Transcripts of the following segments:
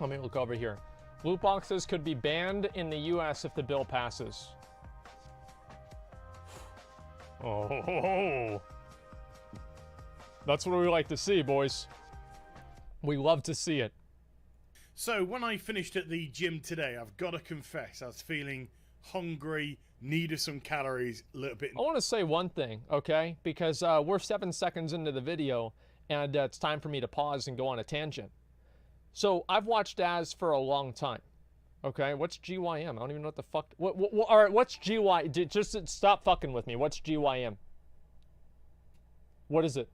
Let me look over here. Loot boxes could be banned in the US if the bill passes. Oh, that's what we like to see, boys. We love to see it. So when I finished at the gym today, I've got to confess, I was feeling hungry, needed some calories, a little bit. I want to say one thing, okay? Because we're 7 seconds into the video, and it's time for me to pause and go on a tangent. So I've watched Az for a long time. Okay, what's GYM? I don't even know what the fuck. All right, what's GY? Just stop fucking with me. What's GYM? What is it?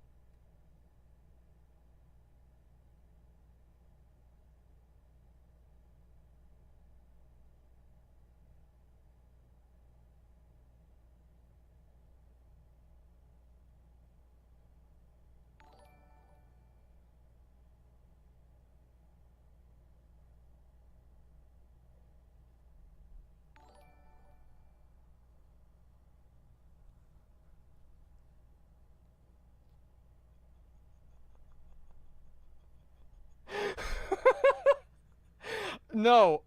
No,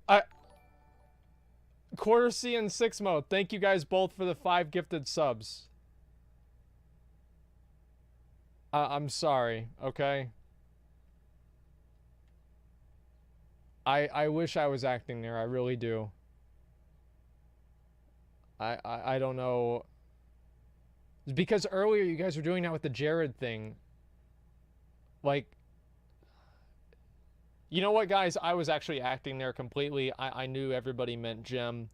Quarter C and 6 mode. Thank you guys both for the 5 gifted subs. I'm sorry, okay? I wish I was acting there. I really do. I don't know. Because earlier you guys were doing that with the Jared thing. Like, you know what, guys? I was actually acting there completely. I knew everybody meant Gem.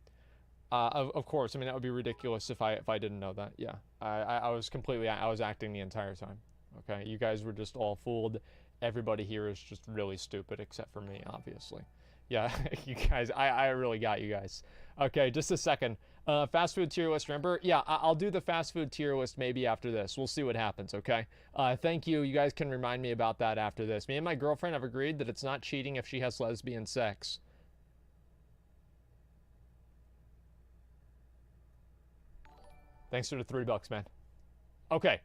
Of course. I mean, that would be ridiculous if I didn't know that. Yeah. I was acting the entire time. Okay? You guys were just all fooled. Everybody here is just really stupid, except for me, obviously. Yeah, you guys, I really got you guys. Okay, just a second. Fast food tier list, remember? Yeah, I'll do the fast food tier list maybe after this. We'll see what happens, okay? Thank you. You guys can remind me about that after this. Me and my girlfriend have agreed that it's not cheating if she has lesbian sex. Thanks for the $3, man. Okay.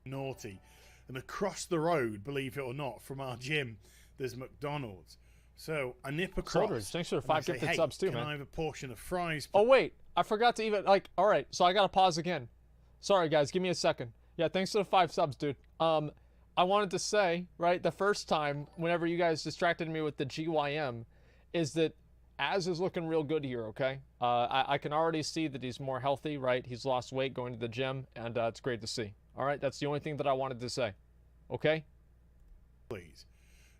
Naughty. And across the road, believe it or not, from our gym, there's McDonald's. So I nip across. Soldiers, thanks for the 5 gifted subs too, man. Can I have a portion of fries? Oh wait, I forgot to even all right, so I gotta pause again. Sorry guys, give me a second. Yeah, thanks for the 5 subs, dude. I wanted to say, right, the first time, whenever you guys distracted me with the GYM, is that Az is looking real good here, okay? I can already see that he's more healthy, right? He's lost weight going to the gym, and it's great to see. All right, that's the only thing that I wanted to say. Okay? Please.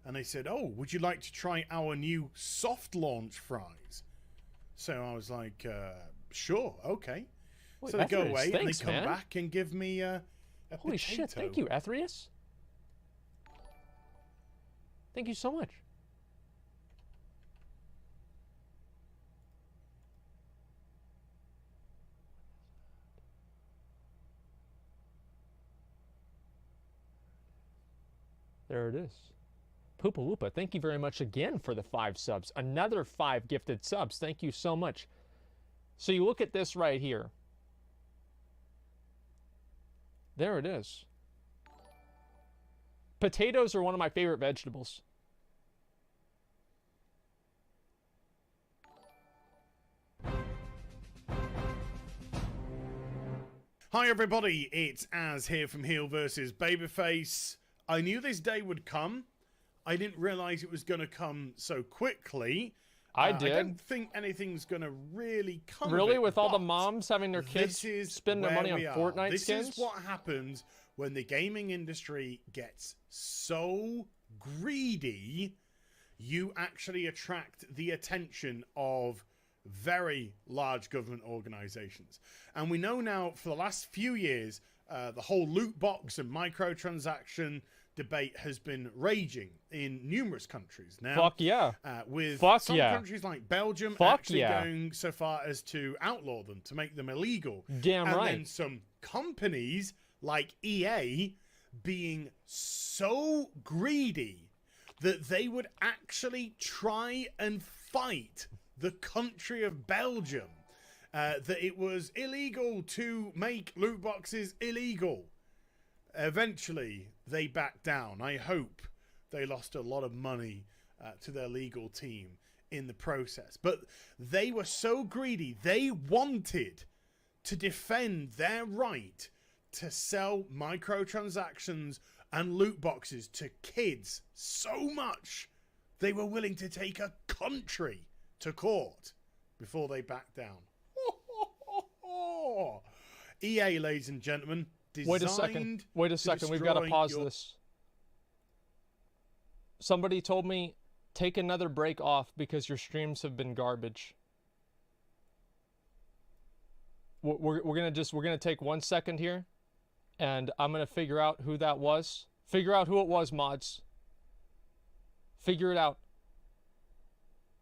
And they said, oh, would you like to try our new soft launch fries? So I was like, sure, okay. Wait, so they go away thanks, and they come back and give me a Holy potato. Shit, thank you, Athreus. Thank you so much. There it is. Poopa Woopa, thank you very much again for the 5 subs. Another 5 gifted subs. Thank you so much. So you look at this right here. There it is. Potatoes are one of my favorite vegetables. Hi everybody, it's Az here from HeelvsBabyface. I knew this day would come. I didn't realize it was going to come so quickly. I did. I don't think anything's going to really come. Really? With all the moms having their kids spend their money on Fortnite skins? This is what happens when the gaming industry gets so greedy. You actually attract the attention of very large government organizations. And we know now for the last few years, the whole loot box and microtransaction debate has been raging in numerous countries now. Fuck yeah. With some countries like Belgium actually going so far as to outlaw them, to make them illegal. Damn right. And then some companies like EA being so greedy that they would actually try and fight the country of Belgium. That it was illegal to make loot boxes illegal. Eventually, they backed down. I hope they lost a lot of money to their legal team in the process. But they were so greedy. They wanted to defend their right to sell microtransactions and loot boxes to kids so much they were willing to take a country to court before they backed down. EA, ladies and gentlemen, Wait a second. Wait a second. We've got to pause this. Somebody told me, take another break off because your streams have been garbage. We're gonna take 1 second here, and I'm gonna figure out who that was. Figure out who it was, mods. Figure it out.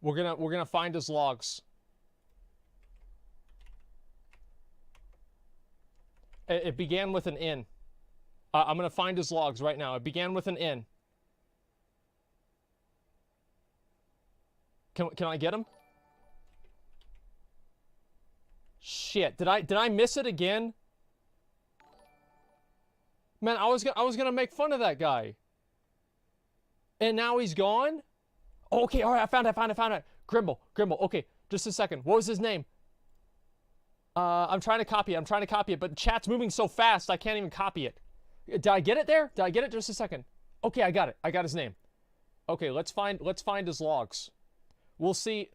We're gonna find his logs. It began with an N. I'm gonna find his logs right now. It began with an N. Can I get him? Shit! Did I miss it again? Man, I was gonna make fun of that guy. And now he's gone? Oh, okay, all right, I found it. Grimble. Okay, just a second. What was his name? I'm trying to copy it, but chat's moving so fast I can't even copy it. Did I get it there? Did I get it? Just a second. Okay, I got it. I got his name. Okay, let's find his logs. We'll see.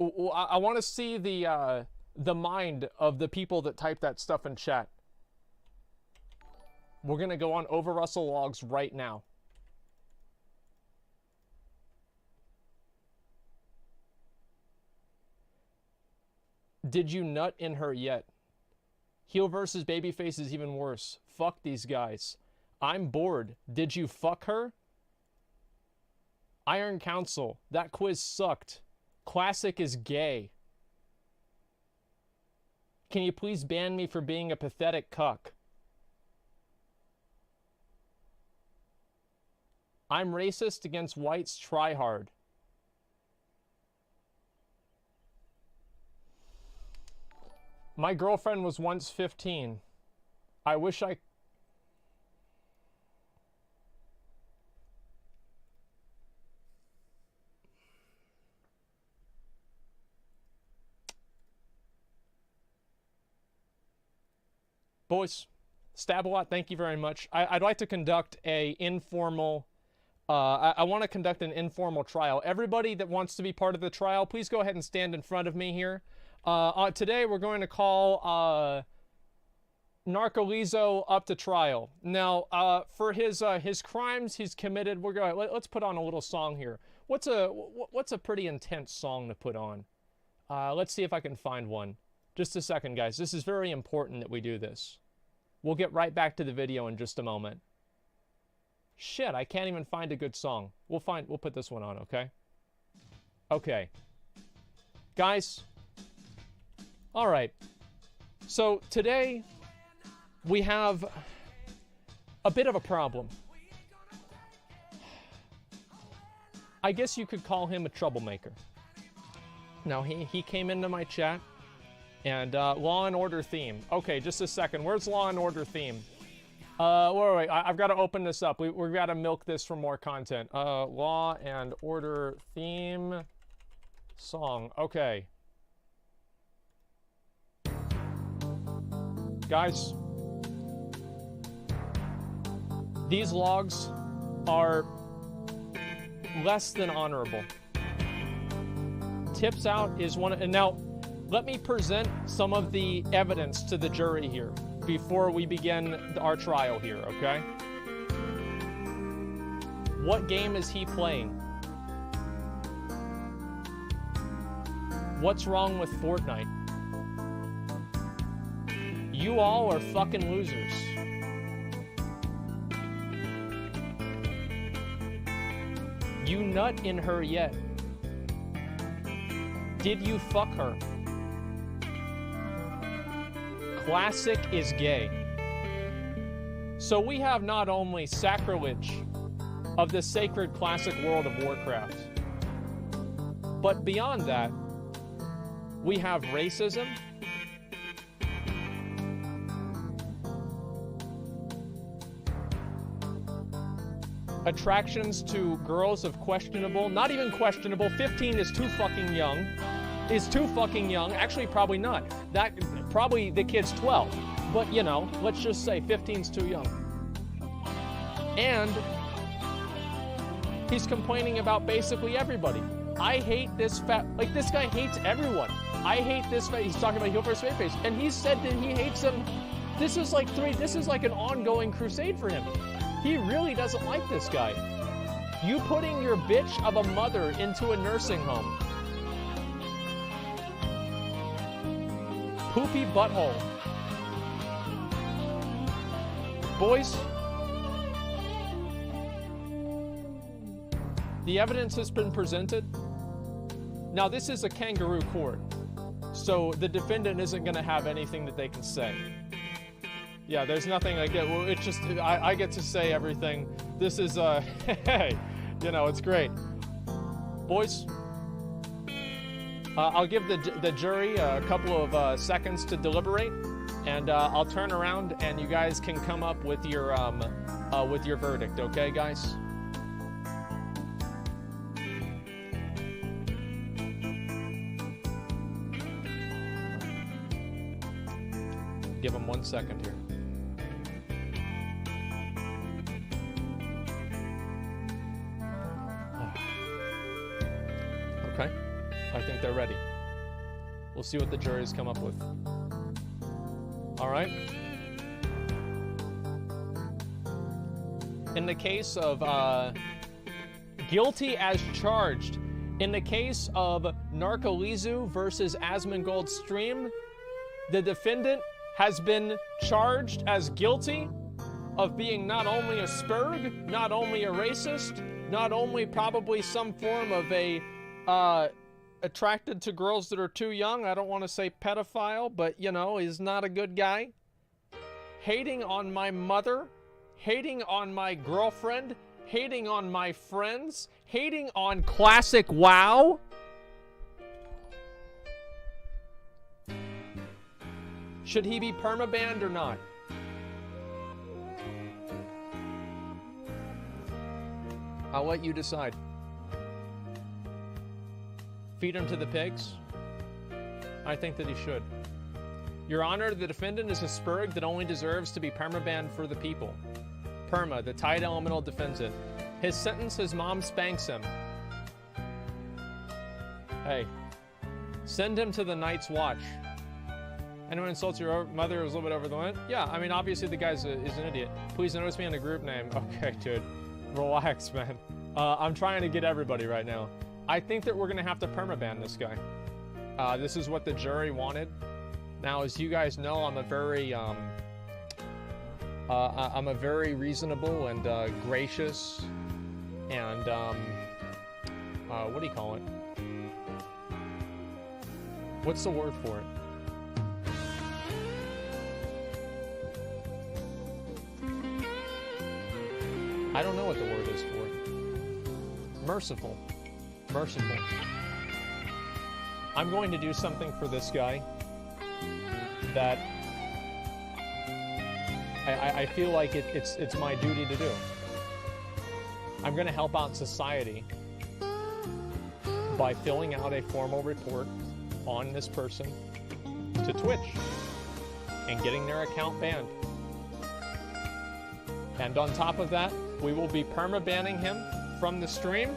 I want to see the mind of the people that type that stuff in chat. We're gonna go on Over Russell logs right now. Did you nut in her yet? Heel versus Babyface is even worse. Fuck these guys. I'm bored. Did you fuck her? Iron Council. That quiz sucked. Classic is gay. Can you please ban me for being a pathetic cuck? I'm racist against whites. Try hard. My girlfriend was once 15. I wish I... Boys, Stab-A-Lot, thank you very much. I'd like to conduct a informal... I want to conduct an informal trial. Everybody that wants to be part of the trial, please go ahead and stand in front of me here. Today we're going to call Narcolizo up to trial. Now, for his crimes he's committed, we're going. Let's put on a little song here. What's a pretty intense song to put on? Let's see if I can find one. Just a second, guys. This is very important that we do this. We'll get right back to the video in just a moment. Shit, I can't even find a good song. We'll put this one on, okay? Okay. Guys. All right. So today we have a bit of a problem. I guess you could call him a troublemaker. Now he came into my chat and Law and Order theme. Okay, just a second. Where's Law and Order theme? Wait, I've got to open this up. We've got to milk this for more content. Law and Order theme song. Okay. Guys, these logs are less than honorable. Tips out is one, and now let me present some of the evidence to the jury here before we begin our trial here, okay? What game is he playing? What's wrong with Fortnite? You all are fucking losers. You nut in her yet? Did you fuck her? Classic is gay. So we have not only sacrilege of the sacred classic world of Warcraft, but beyond that, we have racism, attractions to girls of questionable, not even questionable, 15 is too fucking young, actually probably not, that, probably the kid's 12, but you know, let's just say 15's too young. And he's complaining about basically everybody. I hate this like this guy hates everyone. I hate this he's talking about HeelvsBabyface, and he said that he hates him. This is like an ongoing crusade for him. He really doesn't like this guy. You putting your bitch of a mother into a nursing home. Poopy butthole. Boys, the evidence has been presented. Now, this is a kangaroo court, so the defendant isn't going to have anything that they can say. Yeah, there's nothing like it. Well, it's just, I get to say everything. This is, hey, you know, it's great. Boys, I'll give the jury a couple of seconds to deliberate, and I'll turn around and you guys can come up with your verdict, okay, guys? Give them 1 second here. Okay, I think they're ready. We'll see what the jury's come up with. All right. In the case of guilty as charged, in the case of Narcolezu versus Asmongold stream, the defendant has been charged as guilty of being not only a spurg, not only a racist, not only probably some form of a attracted to girls that are too young. I don't want to say pedophile, but you know, he's not a good guy. Hating on my mother, hating on my girlfriend, hating on my friends, hating on classic WoW. Should he be permabanned or not? I'll let you decide. Feed him to the pigs? I think that he should. Your Honor, the defendant is a spurg that only deserves to be permabanned for the people. Perma, the Tide Elemental defends it. His sentence, his mom spanks him. Hey, send him to the Night's Watch. Anyone insults your mother is a little bit over the limit? Yeah, I mean, obviously the guy is an idiot. Please notice me on the group name. Okay, dude. Relax, man. I'm trying to get everybody right now. I think that we're going to have to permaban this guy. This is what the jury wanted. Now, as you guys know, I'm a very reasonable and gracious and, what do you call it? What's the word for it? I don't know what the word is for it. Merciful. Merciful. I'm going to do something for this guy that I feel like it's my duty to do. I'm going to help out society by filling out a formal report on this person to Twitch and getting their account banned. And on top of that, we will be perma-banning him from the stream.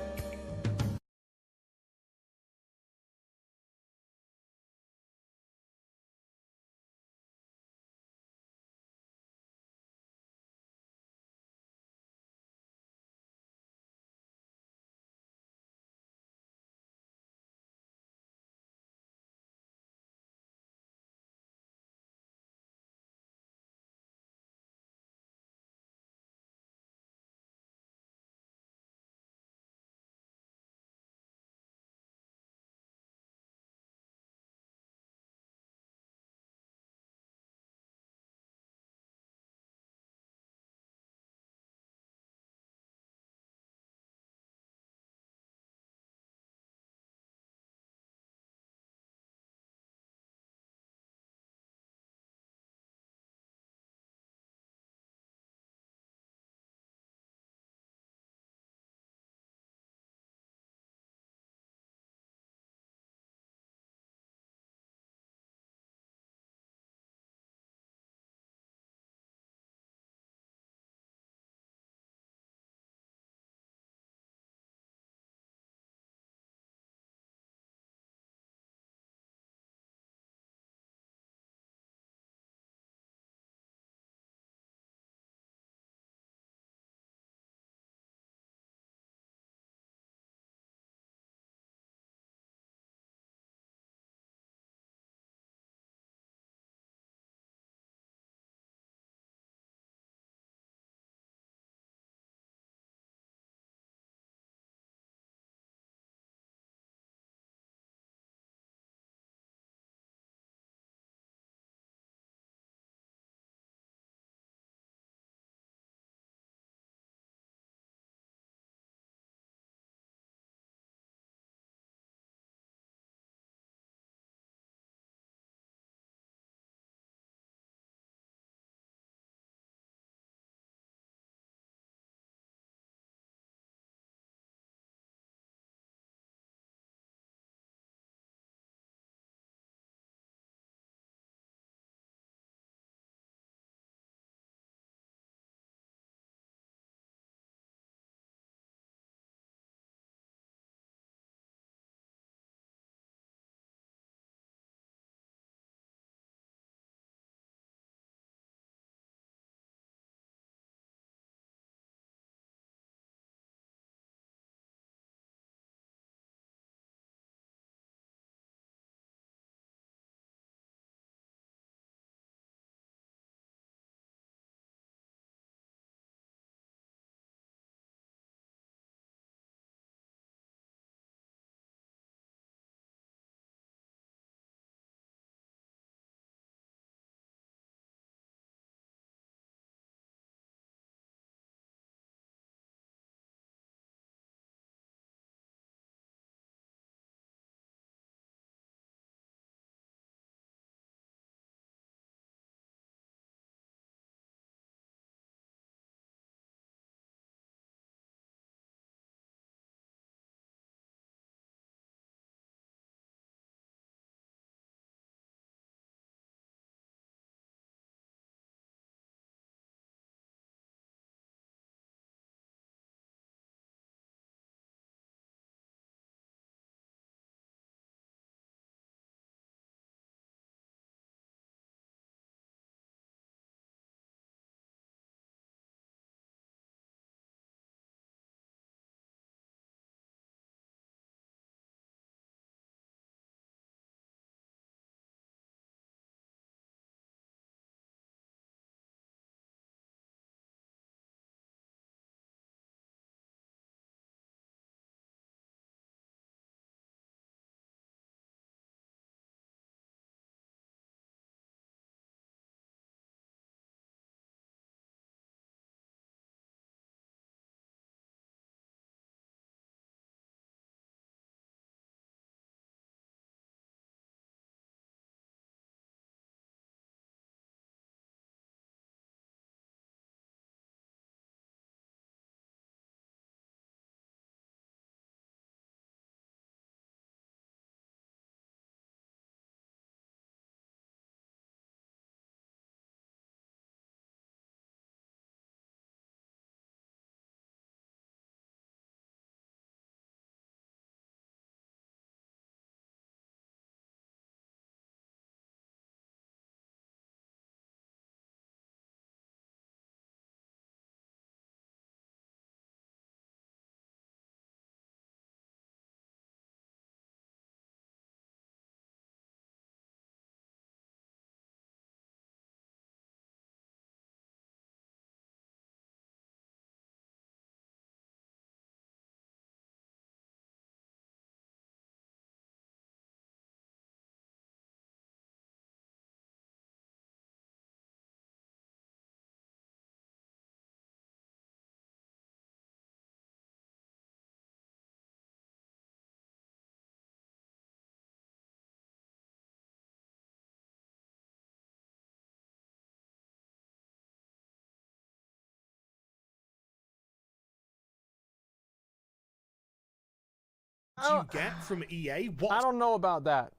you get from EA? I don't know about that.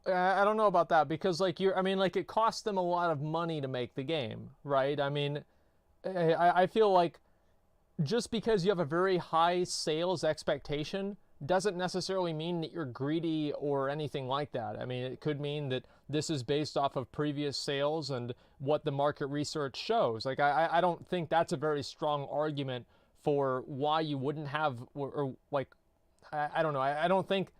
I don't know about that because like I mean, like it costs them a lot of money to make the game, right? I mean, I feel like just because you have a very high sales expectation doesn't necessarily mean that you're greedy or anything like that. I mean, it could mean that this is based off of previous sales and what the market research shows. Like, I don't think that's a very strong argument for why you wouldn't have, or like, I don't know. I don't think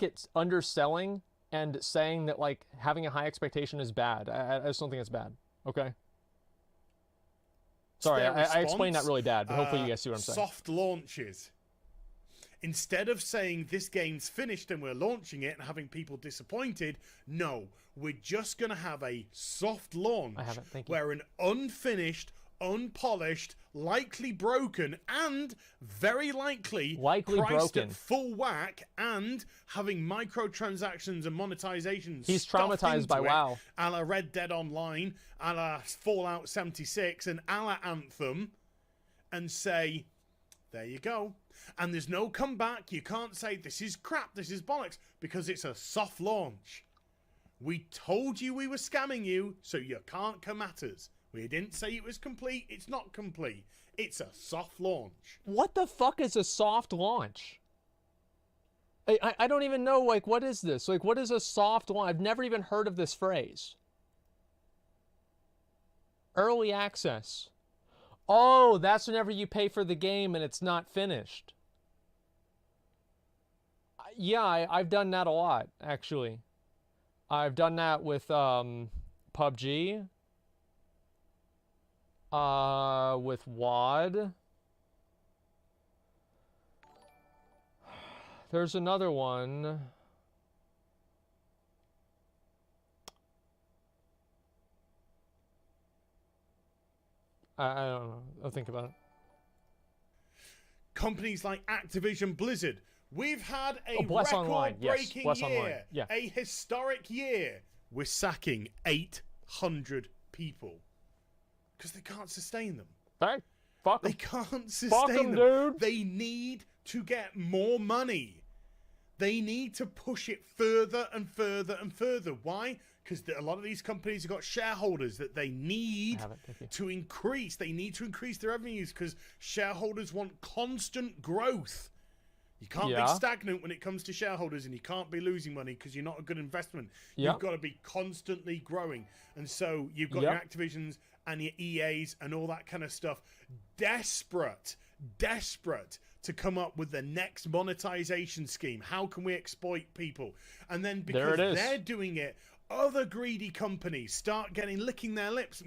it's underselling and saying that like having a high expectation is bad. I just don't think it's bad. Okay. Sorry, I explained that really bad, but hopefully you guys see what I'm saying. Soft launches. Instead of saying this game's finished and we're launching it and having people disappointed, no, we're just going to have a soft launch where an unfinished, unpolished, likely broken, and very likely priced at full whack and having microtransactions and monetizations. He's traumatized by WoW. A la Red Dead Online, a la Fallout 76, and a la Anthem, and say, there you go. And there's no comeback. You can't say, this is crap, this is bollocks, because it's a soft launch. We told you we were scamming you, so you can't come at us. We didn't say it was complete. It's not complete. It's a soft launch. What the fuck is a soft launch? I don't even know, like, what is this? Like, what is a soft launch? I've never even heard of this phrase. Early access. Oh, that's whenever you pay for the game and it's not finished. Yeah, I've done that a lot, actually. I've done that with PUBG. With WOD. There's another one. I don't know. I'll think about it. Companies like Activision Blizzard. We've had a record-breaking year. Yeah. A historic year. We're sacking 800 people. Because they can't sustain them. Hey, fuck them. They can't sustain them. Dude. They need to get more money. They need to push it further and further and further. Why? Because a lot of these companies have got shareholders that they need to increase. They need to increase their revenues because shareholders want constant growth. You can't be stagnant when it comes to shareholders, and you can't be losing money because you're not a good investment. You've got to be constantly growing. And so you've got your Activisions and your EAs and all that kind of stuff desperate to come up with the next monetization scheme. How can we exploit people? And then because they're doing it, other greedy companies start licking their lips.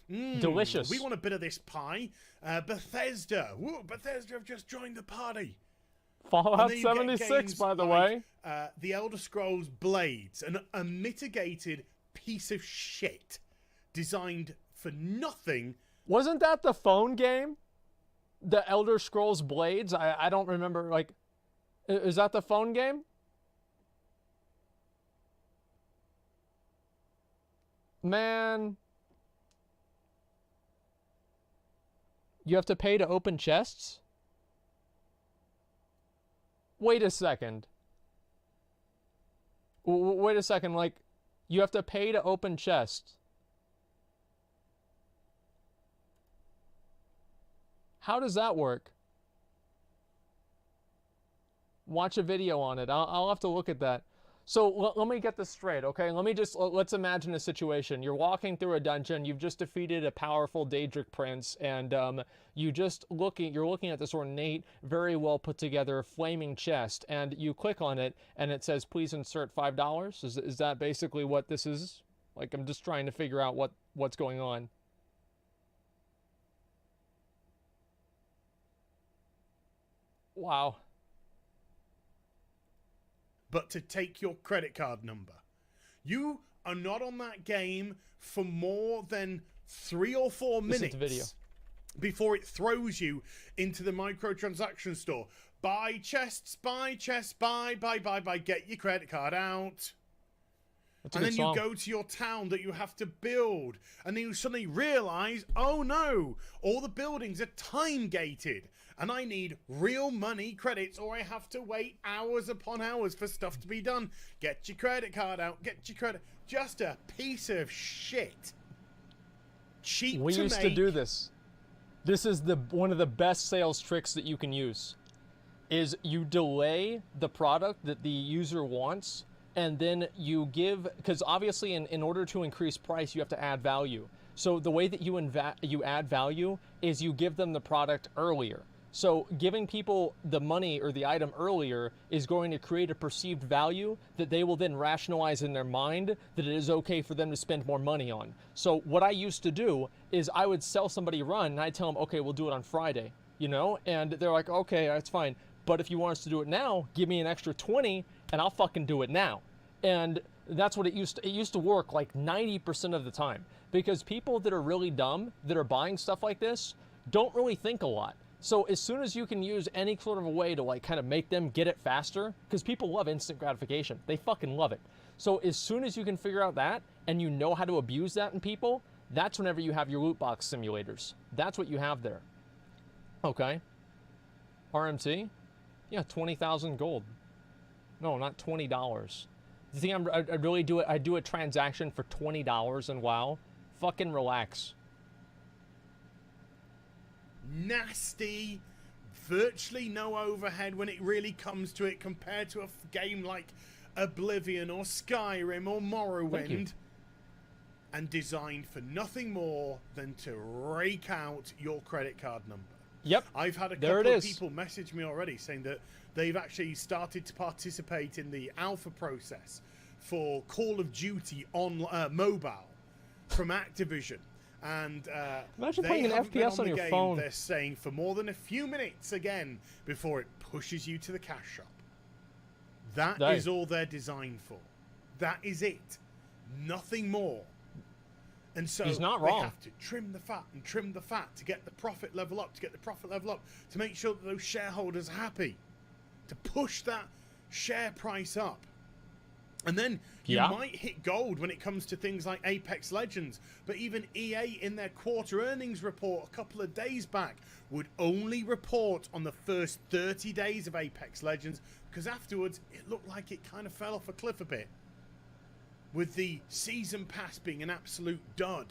Delicious. We want a bit of this pie. Bethesda. Woo, Bethesda have just joined the party. Fallout 76, by the way. The Elder Scrolls Blades, a mitigated piece of shit designed for nothing. Wasn't that the phone game? The Elder Scrolls Blades? I don't remember, like... Is that the phone game? Man... You have to pay to open chests? Wait a second. Wait a second, like, you have to pay to open chests. How does that work? Watch a video on it. I'll have to look at that. So let me get this straight, okay? Let's imagine a situation. You're walking through a dungeon. You've just defeated a powerful Daedric prince, and you're looking at this ornate, very well put together flaming chest, and you click on it, and it says, "Please insert $5." Is that basically what this is? Like, I'm just trying to figure out what's going on. Wow. But to take your credit card number. You are not on that game for more than 3 or 4 minutes before it throws you into the microtransaction store. Buy chests, buy chests, buy, get your credit card out. That's a and good then song. you go to your town that you have to build, and then you suddenly realize, oh no, all the buildings are time gated, and I need real money credits, or I have to wait hours upon hours for stuff to be done. Get your credit card out, get your credit. Just a piece of shit. Cheap We to used make. to do this. This is one of the best sales tricks that you can use. Is you delay the product that the user wants, and then you give, because obviously in order to increase price, you have to add value. So the way that you add value is you give them the product earlier. So giving people the money or the item earlier is going to create a perceived value that they will then rationalize in their mind that it is okay for them to spend more money on. So what I used to do is I would sell somebody a run, and I'd tell them, okay, we'll do it on Friday, you know? And they're like, okay, that's fine. But if you want us to do it now, give me an extra 20 and I'll fucking do it now. And that's what it used to work like 90% of the time, because people that are really dumb that are buying stuff like this don't really think a lot. So as soon as you can use any sort of a way to like kind of make them get it faster, because people love instant gratification. They fucking love it. So as soon as you can figure out that and you know how to abuse that in people, that's whenever you have your loot box simulators. That's what you have there. Okay. RMT? Yeah, 20,000 gold. No, not $20. Do you think I'd really do it? I do a transaction for $20 and WoW? Fucking relax. Nasty, virtually no overhead when it really comes to it, compared to a game like Oblivion or Skyrim or Morrowind, and designed for nothing more than to rake out your credit card number. Yep. I've had a couple of people message me already saying that they've actually started to participate in the alpha process for Call of Duty on mobile from Activision. And imagine they playing an haven't been FPS on the your game, phone. They're saying for more than a few minutes again before it pushes you to the cash shop. That is all they're designed for. That is it. Nothing more. And so He's not they wrong. have to trim the fat and trim the fat to get the profit level up, to make sure that those shareholders are happy, to push that share price up. And then you might hit gold when it comes to things like Apex Legends. But even EA in their quarter earnings report a couple of days back would only report on the first 30 days of Apex Legends, because afterwards it looked like it kind of fell off a cliff a bit. With the season pass being an absolute dud.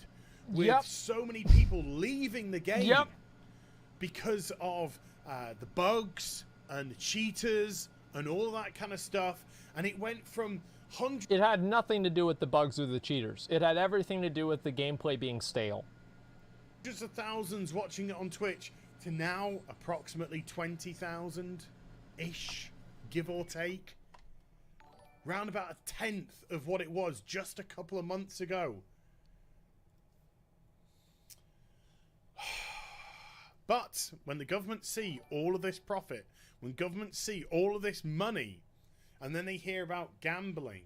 With so many people leaving the game because of the bugs and the cheaters and all that kind of stuff. And it went from hundreds... It had nothing to do with the bugs or the cheaters. It had everything to do with the gameplay being stale. Hundreds of thousands watching it on Twitch to now approximately 20,000-ish, give or take. Round about a tenth of what it was just a couple of months ago. But when the government see all of this profit, when governments see all of this money, and then they hear about gambling,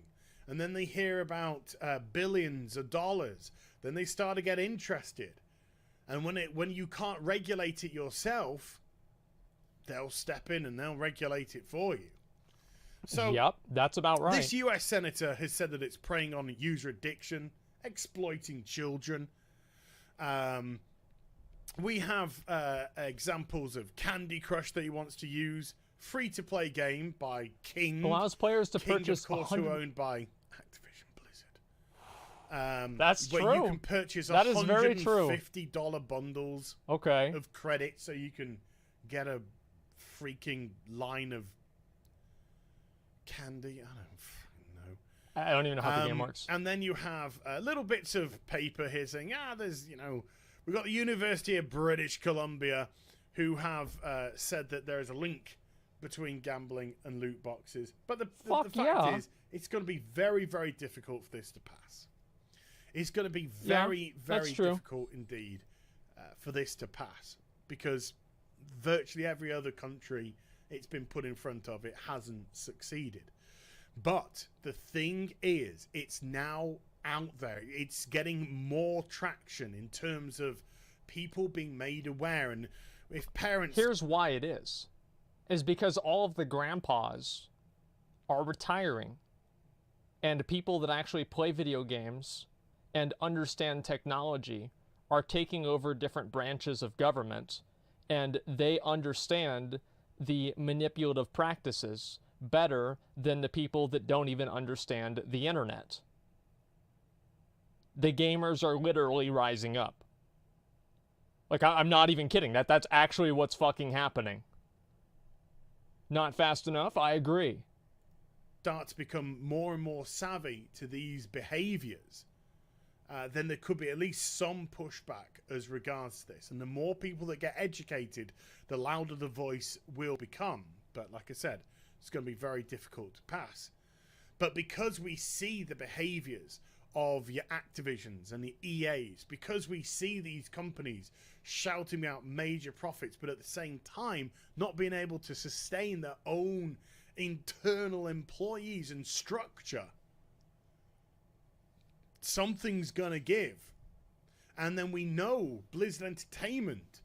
and then they hear about billions of dollars, then they start to get interested. And when you can't regulate it yourself, they'll step in and they'll regulate it for you. So that's about right. This US senator has said that it's preying on user addiction, exploiting children. We have examples of Candy Crush that he wants to use. Free-to-play game by King. Allows players to King, purchase of course, who owned by Activision Blizzard. That's true. Where you can purchase that is very true. $150 bundles of credit so you can get a freaking line of candy. I don't even know how the game works. And then you have little bits of paper here saying, there's, we've got the University of British Columbia who have said that there is a link between gambling and loot boxes. But the fact is, it's going to be very, very difficult for this to pass. It's going to be very, very difficult indeed for this to pass, because virtually every other country it's been put in front of it hasn't succeeded. But the thing is, it's now out there. It's getting more traction in terms of people being made aware. And if parents... Here's why it is because all of the grandpas are retiring. and people that actually play video games and understand technology are taking over different branches of government, and they understand the manipulative practices better than the people that don't even understand the internet. The gamers are literally rising up. Like, I'm not even kidding. That's actually what's fucking happening. Not fast enough? I agree. Start to become more and more savvy to these behaviors, then there could be at least some pushback as regards to this. And the more people that get educated, the louder the voice will become. But like I said, it's going to be very difficult to pass. But because we see the behaviors of your Activisions and the EAs, because we see these companies shouting out major profits, but at the same time not being able to sustain their own internal employees and structure, something's gonna give. And then we know Blizzard Entertainment,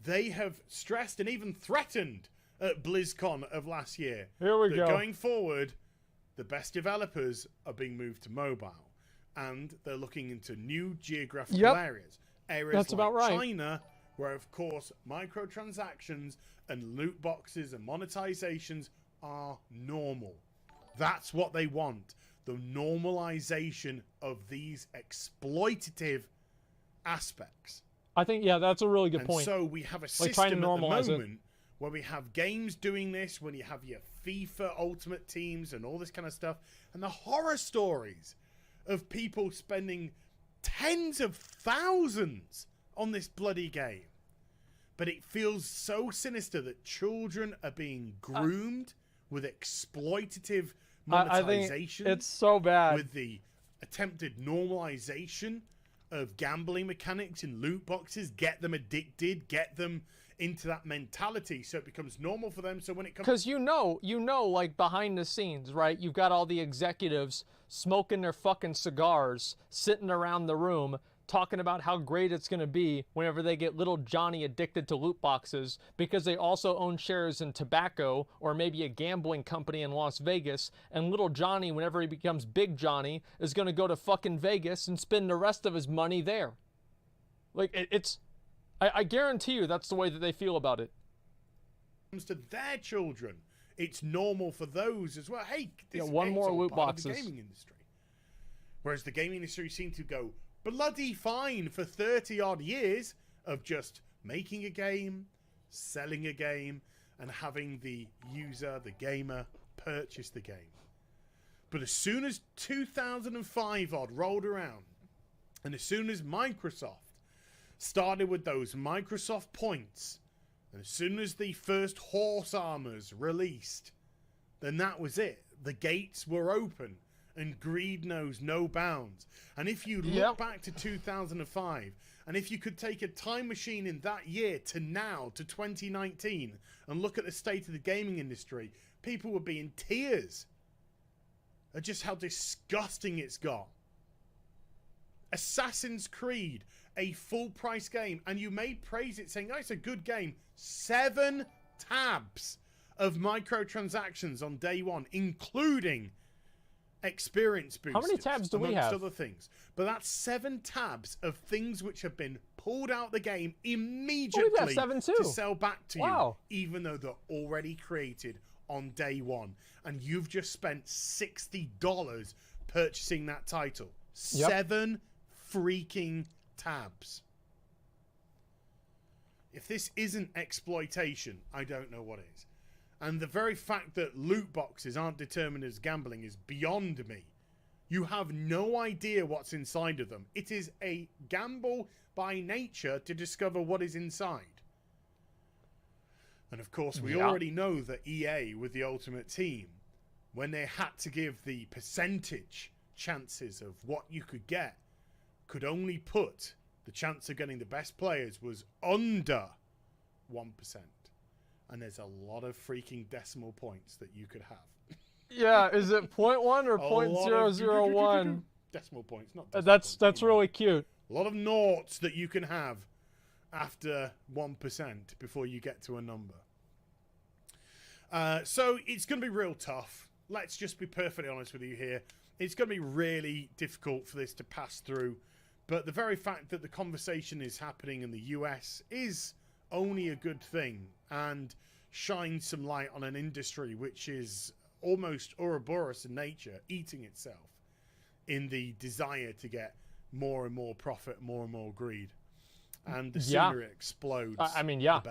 they have stressed and even threatened at BlizzCon of last year that going forward, the best developers are being moved to mobile, and they're looking into new geographical areas. Areas like China, where of course microtransactions and loot boxes and monetizations are normal. That's what they want. The normalization of these exploitative aspects. I think, yeah, that's a really good point. So we have a system at the moment where we have games doing this, when you have your FIFA Ultimate Teams and all this kind of stuff, and the horror stories of people spending tens of thousands on this bloody game. But it feels so sinister that children are being groomed with exploitative monetization. It's so bad. With the attempted normalization of gambling mechanics in loot boxes, get them addicted, get them into that mentality so it becomes normal for them. So when it comes, because you know, like behind the scenes, right? You've got all the executives smoking their fucking cigars, sitting around the room, talking about how great it's going to be whenever they get little Johnny addicted to loot boxes, because they also own shares in tobacco or maybe a gambling company in Las Vegas, and little Johnny, whenever he becomes Big Johnny, is going to go to fucking Vegas and spend the rest of his money there. Like, it's I guarantee you that's the way that they feel about it. Comes to their children, it's normal for those as well. Hey, this one more loot boxes. The gaming industry. Whereas the gaming industry seemed to go bloody fine for 30 odd years of just making a game, selling a game, and having the user, the gamer, purchase the game. But as soon as 2005 odd rolled around, and as soon as Microsoft started with those Microsoft points, and as soon as the first horse armors released, then that was it. The gates were open, and greed knows no bounds. And if you look back to 2005, and if you could take a time machine in that year to now, to 2019, and look at the state of the gaming industry, people would be in tears at just how disgusting it's got. Assassin's Creed, a full price game, and you may praise it saying, oh, it's a good game. 7 tabs of microtransactions on day one, including experience boosters. How many tabs do we have? Other things. But that's 7 tabs of things which have been pulled out the game immediately to sell back to you, even though they're already created on day one. And you've just spent $60 purchasing that title. 7 freaking tabs. If this isn't exploitation, I don't know what is. And the very fact that loot boxes aren't determined as gambling is beyond me. You have no idea what's inside of them. It is a gamble by nature to discover what is inside. And of course, we already know that EA with the Ultimate Team, when they had to give the percentage chances of what you could get, could only put the chance of getting the best players was under 1%. And there's a lot of freaking decimal points that you could have. Yeah, is it 0.1 or 0.001? Decimal points, not decimal That's really cute. A lot of noughts that you can have after 1% before you get to a number. So it's going to be real tough. Let's just be perfectly honest with you here. it's going to be really difficult for this to pass through. But the very fact that the conversation is happening in the US is only a good thing, and shines some light on an industry which is almost Ouroboros in nature, eating itself in the desire to get more and more profit, more and more greed. And the sooner it explodes, the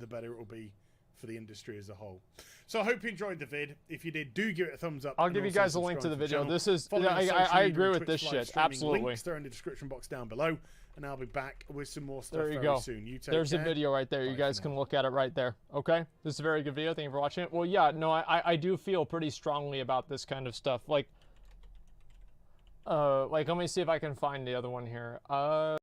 better it will be for the industry as a whole. So I hope you enjoyed the vid. If you did, do give it a thumbs up. I'll give you guys a link to the video. This is, I agree with this shit. Absolutely. Links there in the description box down below. And I'll be back with some more stuff very soon. You take There's care. a video right there. You guys can look at it right there. Okay? This is a very good video. Thank you for watching it. Well, yeah, no, I do feel pretty strongly about this kind of stuff. Like, let me see if I can find the other one here.